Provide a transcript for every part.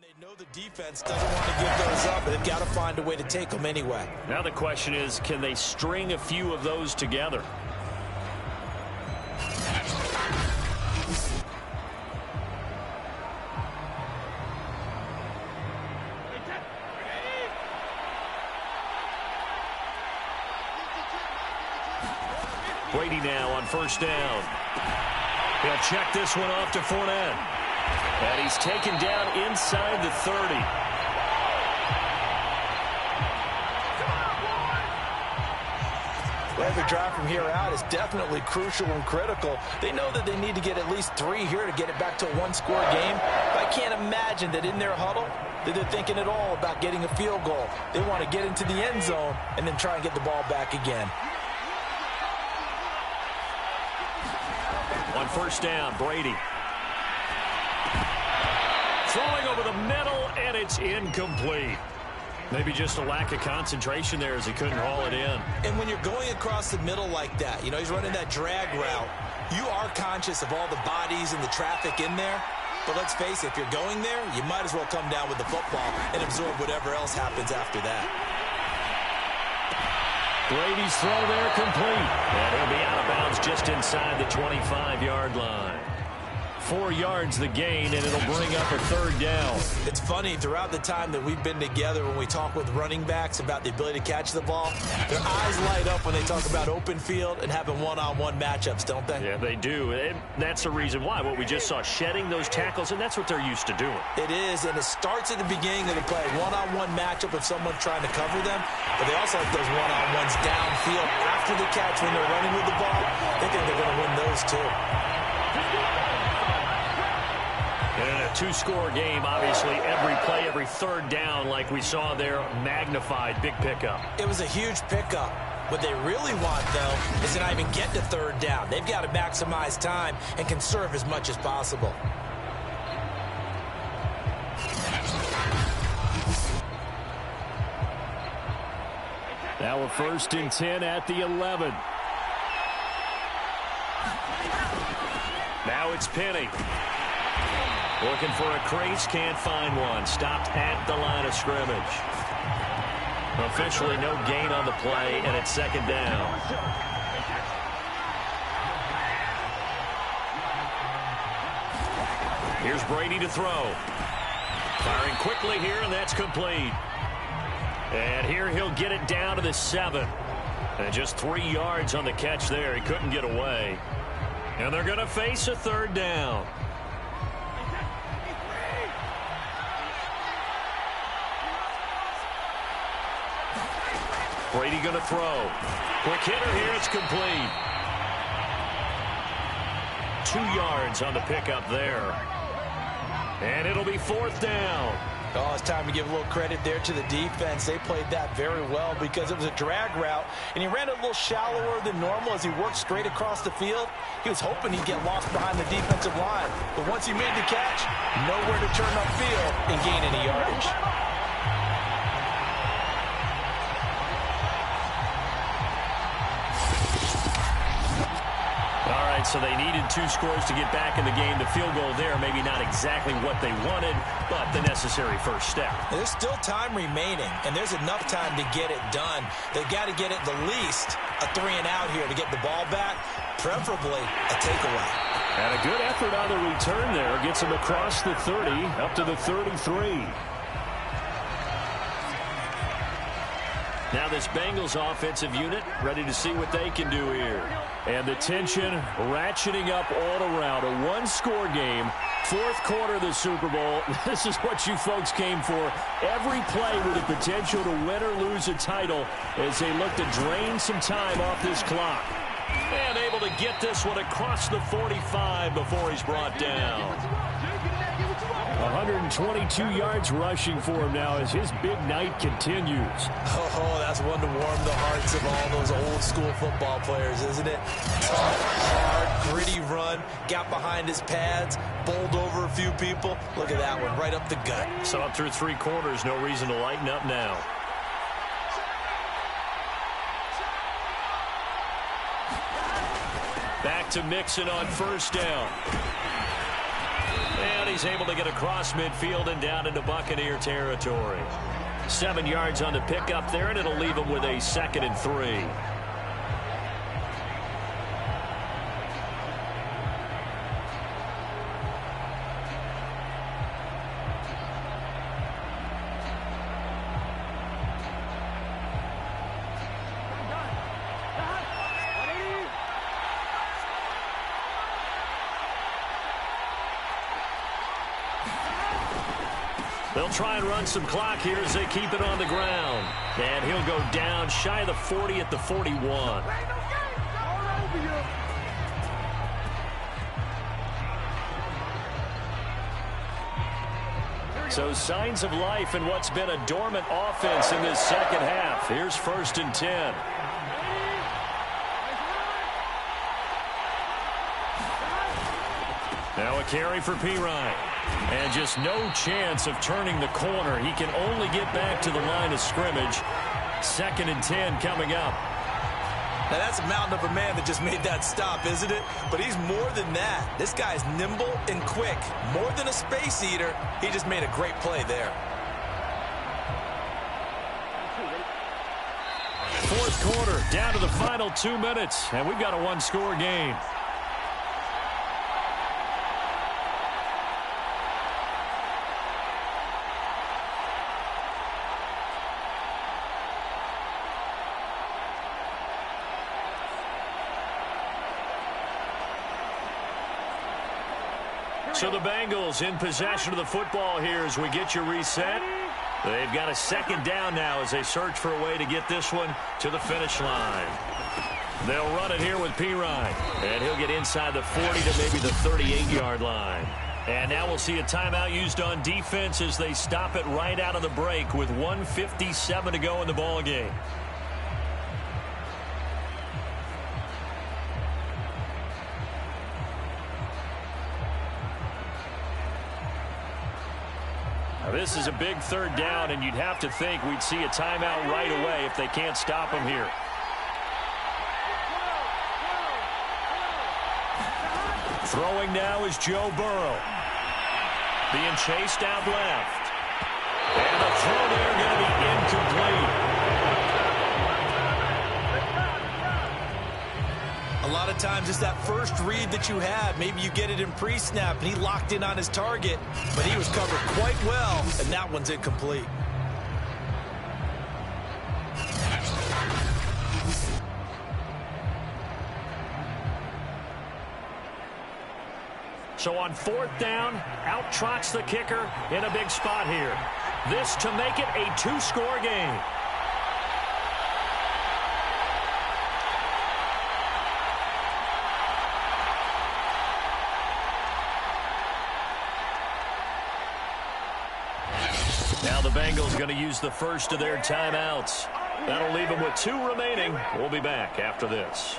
They know the defense doesn't want to give those up, but they've got to find a way to take them anyway. Now the question is, can they string a few of those together? Brady now on first down. He'll check this one off to Fournette. And he's taken down inside the 30. Well, every drive from here out is definitely crucial and critical. They know that they need to get at least 3 here to get it back to a one-score game. But I can't imagine that in their huddle that they're thinking at all about getting a field goal. They want to get into the end zone and then try and get the ball back again. On first down, Brady. Throwing over the middle, and it's incomplete. Maybe just a lack of concentration there as he couldn't haul it in. And when you're going across the middle like that, you know, he's running that drag route, you are conscious of all the bodies and the traffic in there. But let's face it, if you're going there, you might as well come down with the football and absorb whatever else happens after that. Brady's throw there complete. And he'll be out of bounds just inside the 25-yard line. 4 yards the gain, and it'll bring up a third down. It's funny, throughout the time that we've been together, when we talk with running backs about the ability to catch the ball, their eyes light up when they talk about open field and having one-on-one matchups, don't they? Yeah, they do. And that's the reason why. What we just saw, shedding those tackles, and that's what they're used to doing. It is, and it starts at the beginning of the play. One-on-one matchup if someone's trying to cover them, but they also like those one-on-ones downfield after the catch when they're running with the ball. They think they're going to win those too. In a 2-score game, obviously, every play, every third down, like we saw there, magnified, big pickup. It was a huge pickup. What they really want, though, is to not even get to third down. They've got to maximize time and conserve as much as possible. Now a 1st and 10 at the 11. Now it's Penny. Looking for a crease, can't find one. Stopped at the line of scrimmage. Officially no gain on the play, and it's 2nd down. Here's Brady to throw. Firing quickly here, and that's complete. And here he'll get it down to the 7. And just 3 yards on the catch there. He couldn't get away. And they're going to face a 3rd down. Brady going to throw. Quick hitter here. It's complete. 2 yards on the pickup there. And it'll be 4th down. Oh, it's time to give a little credit there to the defense. They played that very well because it was a drag route, and he ran it a little shallower than normal as he worked straight across the field. He was hoping he'd get lost behind the defensive line. But once he made the catch, nowhere to turn upfield and gain any yardage. So they needed 2 scores to get back in the game. The field goal there, maybe not exactly what they wanted, but the necessary first step. There's still time remaining, and there's enough time to get it done. They've got to get at the least a 3-and-out here to get the ball back, preferably a takeaway. And a good effort on the return there. Gets him across the 30, up to the 33. Now this Bengals offensive unit ready to see what they can do here. And the tension ratcheting up all around. A 1-score game, 4th quarter of the Super Bowl. This is what you folks came for. Every play with the potential to win or lose a title as they look to drain some time off this clock. And able to get this one across the 45 before he's brought down. 122 yards rushing for him now as his big night continues. Oh, that's one to warm the hearts of all those old school football players, isn't it? Tough, hard, gritty run, got behind his pads, bowled over a few people. Look at that one, right up the gut. So up through 3 quarters, no reason to lighten up now. Back to Mixon on first down. And he's able to get across midfield and down into Buccaneer territory. 7 yards on the pickup there, and it'll leave him with a 2nd and 3. They'll try and run some clock here as they keep it on the ground. And he'll go down shy of the 40 at the 41. So signs of life in what's been a dormant offense in this second half. Here's 1st and 10. Now a carry for Pirine. And just no chance of turning the corner. He can only get back to the line of scrimmage. 2nd and 10 coming up. Now that's a mountain of a man that just made that stop, isn't it? But he's more than that. This guy's nimble and quick. More than a space eater. He just made a great play there. 4th quarter, down to the final 2 minutes. And we've got a one-score game. So the Bengals in possession of the football here as we get you reset. They've got a 2nd down now as they search for a way to get this one to the finish line. They'll run it here with Pirine. And he'll get inside the 40 to maybe the 38-yard line. And now we'll see a timeout used on defense as they stop it right out of the break with 1:57 to go in the ball game. This is a big 3rd down, and you'd have to think we'd see a timeout right away if they can't stop him here. Throwing now is Joe Burrrow. Being chased out left. And the throw there going to be incomplete. A lot of times it's that first read that you have. Maybe you get it in pre-snap, and he locked in on his target, but he was covered quite well, and that one's incomplete. So on 4th down, out trots the kicker in a big spot here. This to make it a 2-score game. Now the Bengals going to use the first of their timeouts. That'll leave them with 2 remaining. We'll be back after this.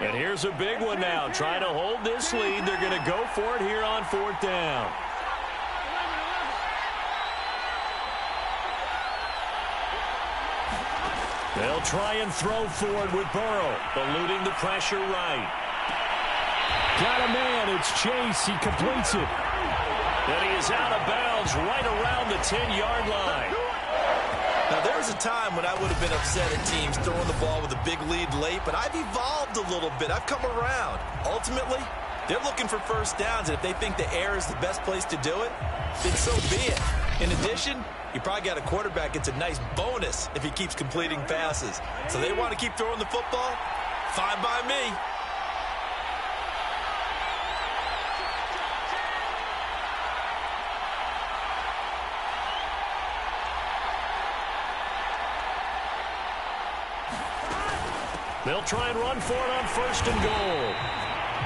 And here's a big one now. Trying to hold this lead. They're going to go for it here on 4th down. They'll try and throw forward with Burrrow, eluding the pressure right. Got a man. It's Chase. He completes it. And he is out of bounds right around the 10-yard line. Now, there was a time when I would have been upset at teams throwing the ball with a big lead late, but I've evolved a little bit. I've come around. Ultimately, they're looking for 1st downs, and if they think the air is the best place to do it, then so be it. In addition, you probably got a quarterback. It's a nice bonus if he keeps completing passes. So they want to keep throwing the football? Fine by me. They'll try and run for it on 1st and goal.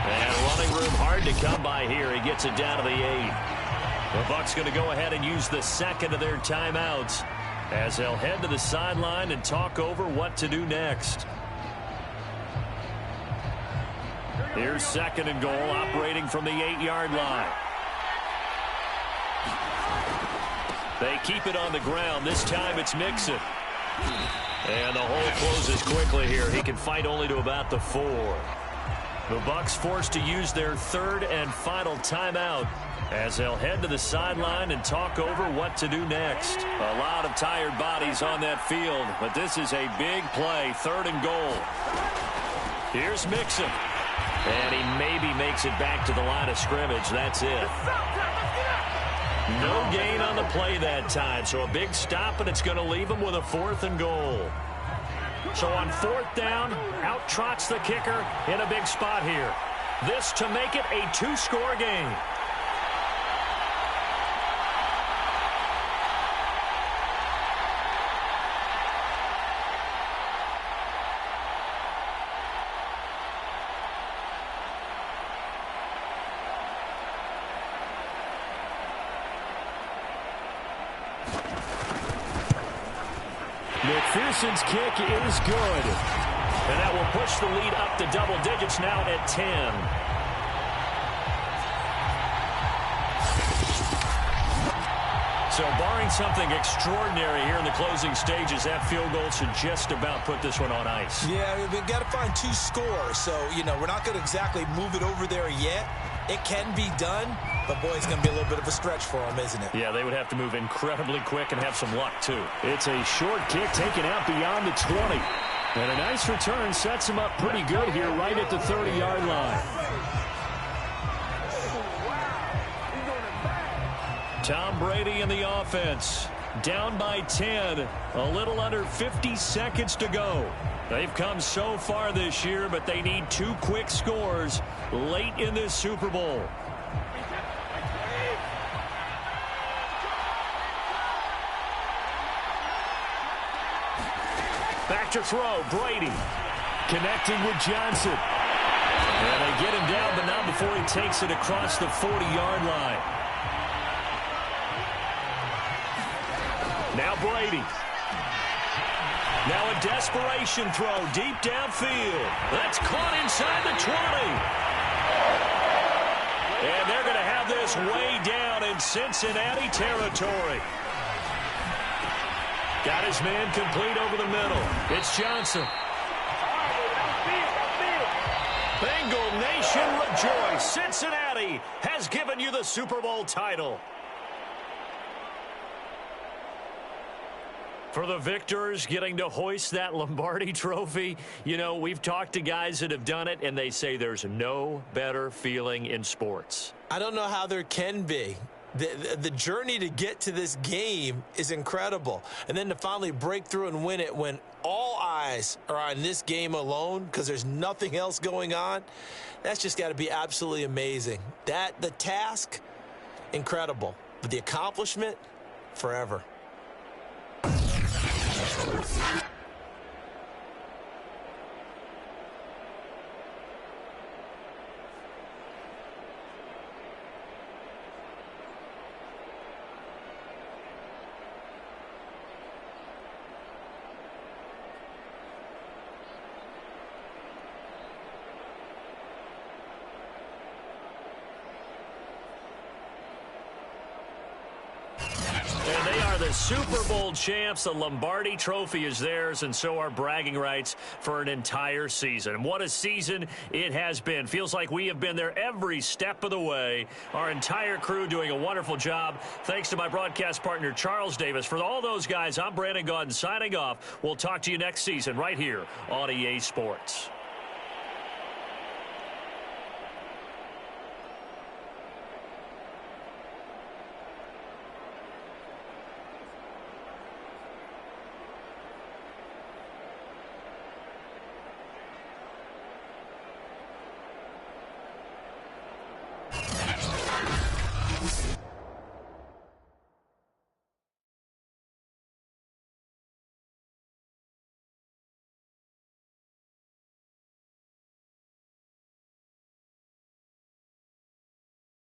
And running room hard to come by here. He gets it down to the 8. The Bucs going to go ahead and use the 2nd of their timeouts as they'll head to the sideline and talk over what to do next. Here's 2nd and goal, operating from the 8-yard line. They keep it on the ground. This time it's Mixon. And the hole closes quickly here. He can fight only to about the 4. The Bucs forced to use their third and final timeout as they'll head to the sideline and talk over what to do next. A lot of tired bodies on that field, but this is a big play, 3rd and goal. Here's Mixon. And he maybe makes it back to the line of scrimmage. That's it. No gain on the play that time, so a big stop, and it's going to leave him with a 4th and goal. So on 4th down, out trots the kicker in a big spot here. This to make it a 2-score game. McPherson's kick is good. And that will push the lead up to double digits now at 10. So barring something extraordinary here in the closing stages, that field goal should just about put this one on ice. Yeah, we've got to find 2 scores. So, we're not going to exactly move it over there yet. It can be done, but, boy, it's going to be a little bit of a stretch for them, isn't it? Yeah, they would have to move incredibly quick and have some luck, too. It's a short kick taken out beyond the 20. And a nice return sets him up pretty good here right at the 30-yard line. Tom Brady in the offense. Down by 10. A little under 50 seconds to go. They've come so far this year, but they need 2 quick scores late in this Super Bowl. Back to throw, Brady. Connecting with Johnson. And they get him down, but not before he takes it across the 40-yard line. Now Brady. Now a desperation throw deep downfield. That's caught inside the 20. And they're going to have this way down in Cincinnati territory. Got his man complete over the middle. It's Johnson. Bengal Nation rejoice. Cincinnati has given you the Super Bowl title. For the victors getting to hoist that Lombardi trophy, we've talked to guys that have done it, and they say there's no better feeling in sports. I don't know how there can be. The journey to get to this game is incredible. And then to finally break through and win it when all eyes are on this game alone because there's nothing else going on, that's just got to be absolutely amazing. The task, incredible. But the accomplishment, forever. The Super Bowl champs, the Lombardi trophy is theirs, and so are bragging rights for an entire season. What a season it has been. Feels like we have been there every step of the way. Our entire crew doing a wonderful job. Thanks to my broadcast partner, Charles Davis. For all those guys, I'm Brandon Gaudin signing off. We'll talk to you next season right here on EA Sports.